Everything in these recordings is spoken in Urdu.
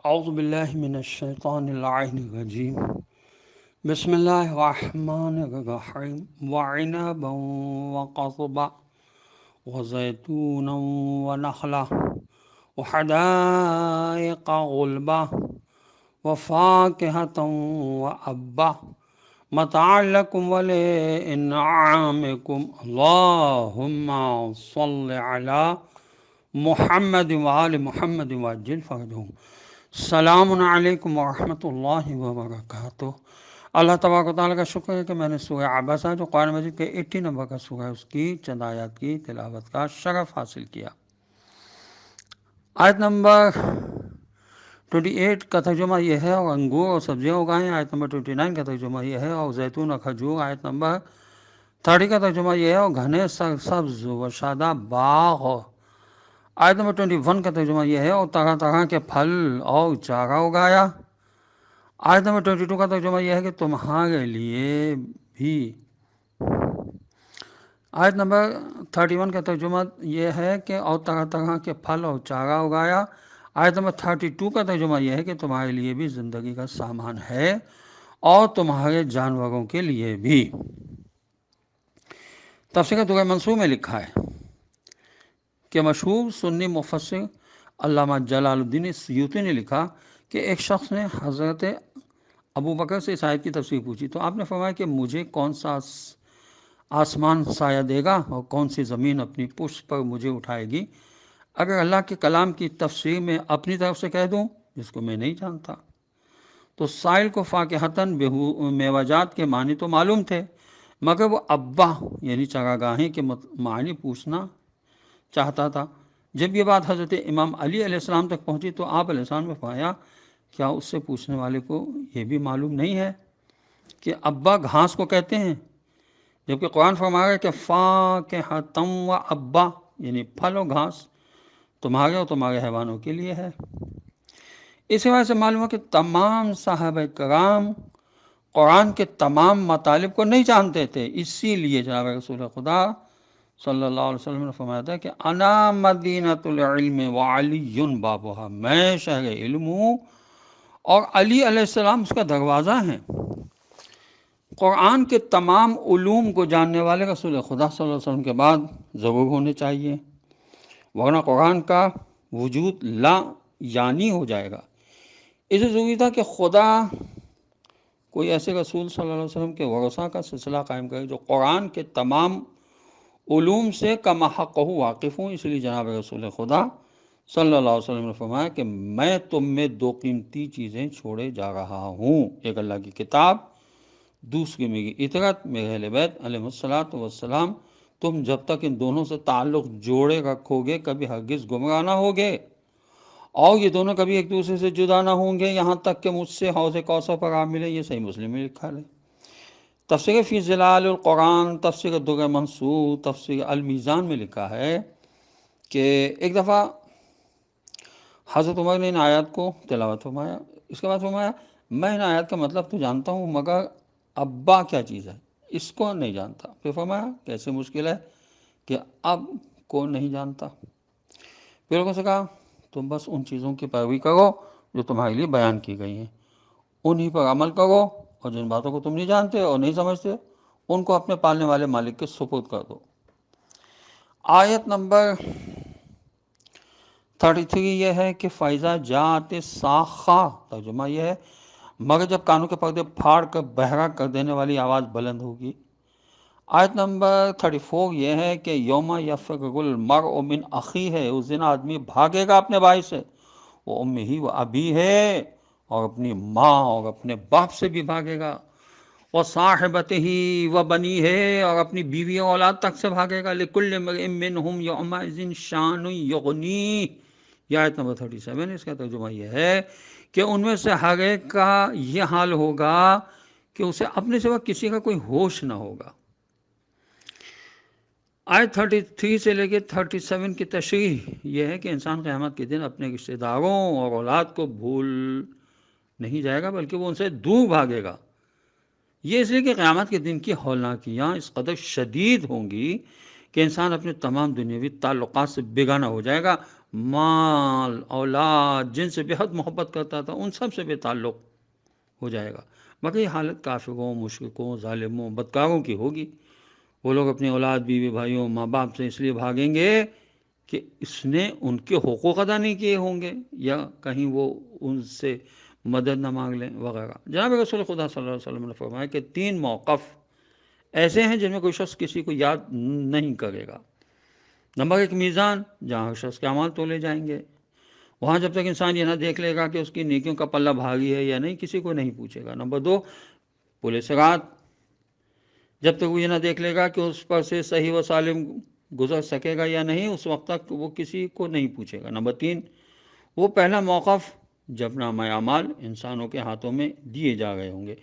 اعوذ باللہ من الشیطان اللعین الرجیم بسم اللہ الرحمن الرحیم وعنبا وقضبا وزیتونا ونخلا وحدائق غلبا وفاکہتا وابا متاعا لکم ولانعامکم اللہم صل علی محمد وآل محمد وعجل فرجهم۔ السلام علیکم ورحمۃ اللہ وبرکاتہ۔ اللہ تبارک و تعالیٰ کا شکر ہے کہ میں نے سورہ عبسہ جو قرآن مجید کے 80 نمبر کا سورہ ہے اس کی چند آیات کی تلاوت کا شرف حاصل کیا۔ آیت نمبر 28 کا ترجمہ یہ ہے اور انگور اور سبزیاں اگائیں، آیت نمبر 29 کا ترجمہ یہ ہے اور زیتون اور کھجور، آیت نمبر 30 کا ترجمہ یہ ہے اور گھنے سرسبز و شاداب باغ، آیت نمبر 21 کا ترجمہ یہ ہے اور طرح طرح کے پھل اور چارہ اگایا، آیت نمبر 22 کا ترجمہ یہ ہے کہ تمہارے لیے بھی، آیت نمبر 31 کا ترجمہ یہ ہے کہ اور طرح طرح کے پھل اور چارہ اگایا، آیت نمبر 32 کا ترجمہ یہ ہے کہ تمہارے لیے بھی زندگی کا سامان ہے اور تمہارے جانوروں کے لیے بھی۔ تفسیر درہ منصور میں لکھا ہے کہ مشہور سنی مفسر علامہ جلال الدین سیوطی نے لکھا کہ ایک شخص نے حضرت ابو بکر سے اس آیت کی تفسیر پوچھی تو آپ نے فرمایا کہ مجھے کون سا آسمان سایہ دے گا اور کون سی زمین اپنی پشت پر مجھے اٹھائے گی اگر اللہ کے کلام کی تفسیر میں اپنی طرف سے کہہ دوں جس کو میں نہیں جانتا؟ تو سائل کو فاکہتاً میوہ جات کے معنی تو معلوم تھے، مگر وہ ابا یعنی چراگاہیں کے معنی پوچھنا چاہتا تھا۔ جب یہ بات حضرت امام علی علیہ السلام تک پہنچی تو آپ علیہ السلام نے فرمایا کیا اس سے پوچھنے والے کو یہ بھی معلوم نہیں ہے کہ ابا گھاس کو کہتے ہیں، جبکہ قرآن فرما رہا ہے کہ فاکہتاً و ابا یعنی پھل و گھاس تمہارے اور تمہارے حیوانوں کے لیے ہے۔ اسی وجہ سے معلوم ہے کہ تمام صحابہ کرام قرآن کے تمام مطالب کو نہیں جانتے تھے، اسی لیے جناب رسول خدا صلی اللہ علیہ وسلم نے فرمایا تھا کہ انا مدینۃ العلم وعلی بابها، میں شہر علم ہوں اور علی علیہ السلام اس کا دروازہ ہیں۔ قرآن کے تمام علوم کو جاننے والے رسول خدا صلی اللہ علیہ وسلم کے بعد ضرور ہونے چاہیے، ورنہ قرآن کا وجود لا یعنی ہو جائے گا۔ اسے ضروری تھا کہ خدا کوئی ایسے رسول صلی اللہ علیہ وسلم کے ورثہ کا سلسلہ قائم کرے جو قرآن کے تمام علوم سے کما حق واقف ہوں۔ اس لیے جناب رسول خدا صلی اللہ علیہ وسلم نے فرمایا کہ میں تم میں دو قیمتی چیزیں چھوڑے جا رہا ہوں، ایک اللہ کی کتاب، دوسری میری اطاعت، میرے اہل بیت علیہ الصلوۃ والسلام۔ تم جب تک ان دونوں سے تعلق جوڑے رکھو گے کبھی ہرگز گمراہ نہ ہوگے، اور یہ دونوں کبھی ایک دوسرے سے جدا نہ ہوں گے یہاں تک کہ مجھ سے حوض کوثر پر آپ ملے۔ یہ صحیح مسلم میں لکھا ہے۔ تفسیر فی ظلال القرآن، تفسیر درہ منصور، تفسیر المیزان میں لکھا ہے کہ ایک دفعہ حضرت عمر نے ان آیات کو تلاوت فرمایا، اس کے بعد فرمایا میں ان آیات کا مطلب تو جانتا ہوں مگر ابا کیا چیز ہے اس کو نہیں جانتا۔ پھر فرمایا کیسے مشکل ہے کہ اب کو نہیں جانتا؟ پھر لوگوں سے کہا تم بس ان چیزوں کی پیروی کرو جو تمہارے لیے بیان کی گئی ہیں، انہی پر عمل کرو، اور جن باتوں کو تم نہیں جانتے اور نہیں سمجھتے ان کو اپنے پالنے والے مالک کے سپرد کر دو۔ آیت نمبر 33 یہ ہے کہ فَإِذَا جَاءَتِ الصَّاخَّةُ، ترجمہ یہ ہے مگر جب کانوں کے پردے پھاڑ کر بہرا کر دینے والی آواز بلند ہوگی۔ آیت نمبر 34 یہ ہے کہ یوم یفرر المرء من اخیہ، اس دن آدمی بھاگے گا اپنے بھائی سے، وہ امہ و ابی ہے، اور اپنی ماں اور اپنے باپ سے بھی بھاگے گا، وہ صاحبتہ و بنی ہے، اور اپنی بیوی اور اولاد تک سے بھاگے گا، لکل امرئ منہم یومئذ شان یغنیہ۔ یہ آیت نمبر 37، اس کا ترجمہ یہ ہے کہ ان میں سے ہر ایک کا یہ حال ہوگا کہ اسے اپنے سوا کسی کا کوئی ہوش نہ ہوگا۔ آیت 33 سے لے کے 37 کی تشریح یہ ہے کہ انسان قیامت کے دن اپنے رشتہ داروں اور اولاد کو بھول نہیں جائے گا بلکہ وہ ان سے دور بھاگے گا۔ یہ اس لیے کہ قیامت کے دن کی ہولناکیاں اس قدر شدید ہوں گی کہ انسان اپنے تمام دنیاوی تعلقات سے بیگانہ ہو جائے گا مال اولاد جن سے بے حد محبت کرتا تھا ان سب سے بے تعلق ہو جائے گا. مگر یہ حالت کافروں، مشرکوں، ظالموں، بدکاروں کی ہوگی. وہ لوگ اپنی اولاد، بیوی، بھائیوں، ماں باپ سے اس لیے بھاگیں گے کہ اس نے ان کے حقوق ادا نہیں کیے ہوں گے، یا کہیں وہ ان سے مدد نہ مانگ لیں وغیرہ. جناب رسول خدا صلی اللہ علیہ وسلم نے فرمایا کہ 3 موقف ایسے ہیں جن میں کوئی شخص کسی کو یاد نہیں کرے گا. نمبر 1 میزان، جہاں شخص کے اعمال تولے جائیں گے. وہاں جب تک انسان یہ نہ دیکھ لے گا کہ اس کی نیکیوں کا پلہ بھاری ہے یا نہیں، کسی کو نہیں پوچھے گا. نمبر 2 پل صراط، جب تک وہ یہ نہ دیکھ لے گا کہ اس پر سے صحیح و سالم گزر سکے گا یا نہیں، اس وقت تک وہ کسی کو نہیں پوچھے گا. نمبر 3 وہ پہلا موقف جب نامہ اعمال انسانوں کے ہاتھوں میں دیے جا رہے ہوں گے.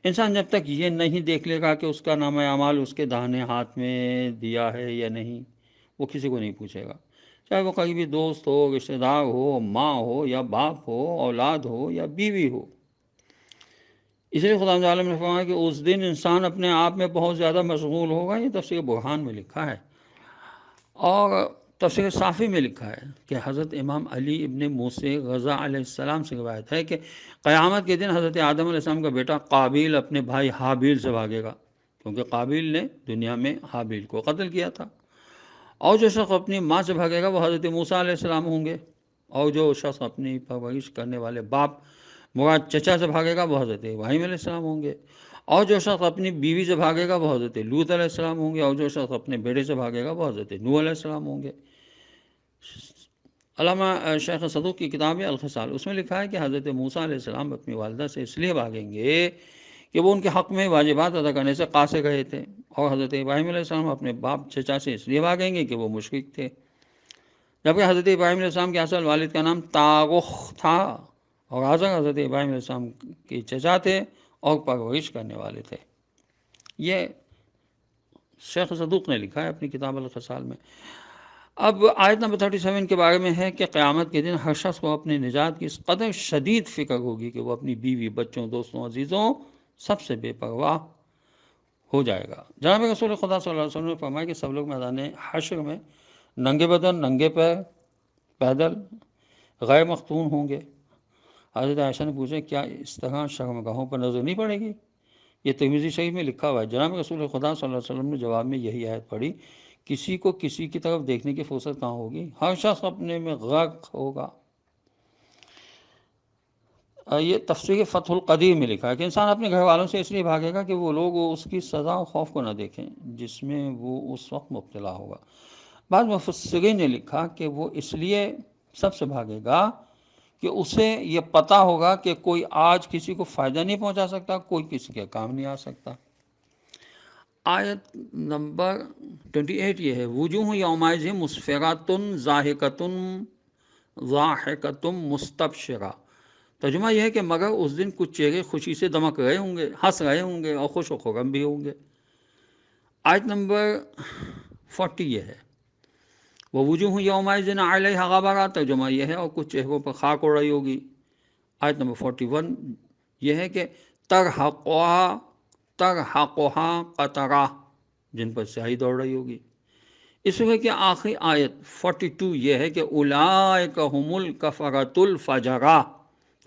انسان جب تک یہ نہیں دیکھ لے گا کہ اس کا نامہ اعمال اس کے داہنے ہاتھ میں دیا ہے یا نہیں، وہ کسی کو نہیں پوچھے گا. چاہے وہ قریبی دوست ہو، رشتہ دار ہو، ماں ہو یا باپ ہو، اولاد ہو یا بیوی ہو. اس لیے خدا عالم نے فرمایا کہ اس دن انسان اپنے آپ میں بہت زیادہ مشغول ہوگا. یہ تفسیر برہان میں لکھا ہے. اور تفسیر صافی میں لکھا ہے کہ حضرت امام علی ابن موسی رضا علیہ السلام سے روایت ہے کہ قیامت کے دن حضرت آدم علیہ السلام کا بیٹا قابیل اپنے بھائی حابیل سے بھاگے گا، کیونکہ قابیل نے دنیا میں حابیل کو قتل کیا تھا. اور جو شخص اپنی ماں سے بھاگے گا وہ حضرت موسیٰ علیہ السلام ہوں گے. اور جو شخص اپنی پرورش کرنے والے باپ مراد چچا سے بھاگے گا وہ حضرت ابراہیم علیہ السلام ہوں گے. اور جو شخص اپنی بیوی سے بھاگے گا وہ حضرت لوط علیہ السلام ہوں گے. اور جو شخص اپنے بیٹے سے بھاگے گا وہ حضرت نوح علیہ السلام ہوں گے. علامہ شیخ صدوق کی کتاب ہے الخصال، اس میں لکھا ہے کہ حضرت موسیٰ علیہ السلام اپنی والدہ سے اس لیے بھاگیں گے کہ وہ ان کے حق میں واجبات ادا کرنے سے قاصر رہے تھے. اور حضرت ابراہیم علیہ السلام اپنے باپ چچا سے اس لیے بھاگیں گے کہ وہ مشرک تھے، جبکہ حضرت ابراہیم علیہ السلام کے اصل والد کا نام تاغخ تھا، اور آزر حضرت ابراہیم علیہ السلام کے چچا تھے اور پرورش کرنے والے تھے. یہ شیخ صدوق نے لکھا ہے اپنی کتاب الخصال میں. اب آیت نمبر 37 کے بارے میں ہے کہ قیامت کے دن ہر شخص کو اپنے نجات کی اس قدر شدید فکر ہوگی کہ وہ اپنی بیوی، بچوں، دوستوں، عزیزوں سب سے بے پرواہ ہو جائے گا. جناب رسول خدا صلی اللہ علیہ وسلم نے فرمایا کہ سب لوگ میدان حشر میں ننگے بدن، ننگے پیر، پیدل، غیر مختون ہوں گے. حضرت عائشہ نے پوچھا کیا اس طرح شرمگاہوں پر نظر نہیں پڑے گی؟ یہ ترمذی شریف میں لکھا ہوا ہے. جناب رسول خدا صلی اللہ علیہ وسلم نے جواب میں یہی آیت پڑھی، کسی کو کسی کی طرف دیکھنے کی فرصت کہاں ہوگی، ہر شخص اپنے میں غرق ہوگا. یہ تفسیر فتح القدیر میں لکھا ہے کہ انسان اپنے گھر والوں سے اس لیے بھاگے گا کہ وہ لوگ اس کی سزا اور خوف کو نہ دیکھیں جس میں وہ اس وقت مبتلا ہوگا. بعض مفسرین نے لکھا کہ وہ اس لیے سب سے بھاگے گا کہ اسے یہ پتہ ہوگا کہ کوئی آج کسی کو فائدہ نہیں پہنچا سکتا، کوئی کسی کے کام نہیں آ سکتا. آیت نمبر 28 یہ ہے، وجوہ یومئذ مسفرۃ ضاحکۃ ضاحکۃ مستبشرہ. ترجمہ یہ ہے کہ مگر اس دن کچھ چہرے خوشی سے دمک رہے ہوں گے، ہنس رہے ہوں گے اور خوش و خرم بھی ہوں گے. آیت نمبر 40 یہ ہے، ووجوہ یومئذ علیہا غبرہ. ترجمہ یہ ہے اور کچھ چہروں پر خاک اڑ رہی ہوگی. آیت نمبر 41 یہ ہے کہ ترحقها قطرہ، جن پر سیاہی دوڑ رہی ہوگی. اس وقت کی آخری آیت 42 یہ ہے کہ اولئک هم الکفرۃ الفجرہ.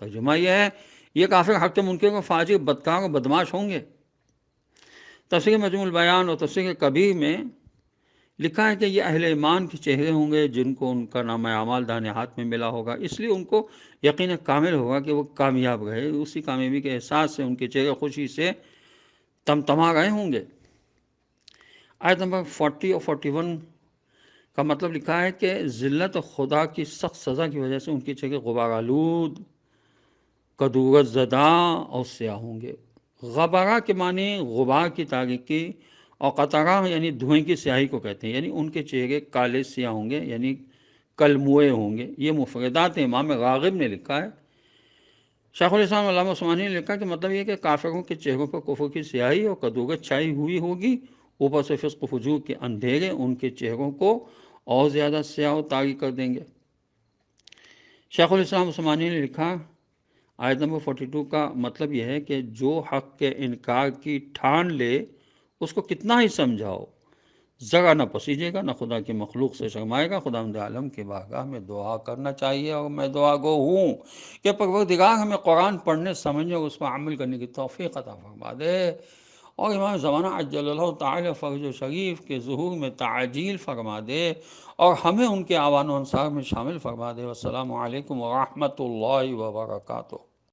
ترجمہ یہ ہے یہ کافر حق کے منکر و فاجر، بدکار و بدماش ہوں گے. تفسیر مجموع البیان اور تفسیر کبیر میں لکھا ہے کہ یہ اہل ایمان کے چہرے ہوں گے جن کو ان کا نامہ اعمال داہنے ہاتھ میں ملا ہوگا، اس لیے ان کو یقین کامل ہوگا کہ وہ کامیاب رہے. اسی کامیابی کے احساس سے ان کے چہرے خوشی سے تمتما رہے ہوں گے. آیت نمبر 40 اور 41 کا مطلب لکھا ہے کہ ذلت خدا کی سخت سزا کی وجہ سے ان کے چہرے غبار آلود، کدورت زدہ اور سیاہ ہوں گے. غبارہ کے معنی غبار کی تاریکی، اور قطرہ یعنی دھوئیں کی سیاہی کو کہتے ہیں، یعنی ان کے چہرے کالے سیاہ ہوں گے، یعنی کلموئے ہوں گے. یہ مفردات امام راغب نے لکھا ہے. شیخ الاسلام علامہ عثمانی نے لکھا کہ مطلب یہ کہ کافروں کے چہروں پر کفر کی سیاہی اور کدورت چھائی ہوئی ہوگی، اوپر سے فسق و فجور کے اندھیرے ان کے چہروں کو اور زیادہ سیاہ و تاریک کر دیں گے. شیخ الاسلام عثمانی نے لکھا آیت نمبر 42 کا مطلب یہ ہے کہ جو حق کے انکار کی ٹھان لے اس کو کتنا ہی سمجھاؤ ذرا نہ پسیجے گا، نہ خدا کی مخلوق سے شرمائے گا۔ خداوند عالم کی بارگاہ میں دعا کرنا چاہیے، اور میں دعا گو ہوں کہ پروردگار ہمیں قرآن پڑھنے سمجھنے اور اس پر عمل کرنے کی توفیق عطا فرما دے، اور امام زمانہ عجل اللہ تعالی فرج و شریف کے ظہور میں تعجیل فرما دے، اور ہمیں ان کے اعوان و انصار میں شامل فرما دے۔ والسلام علیکم ورحمۃ اللہ وبرکاتہ۔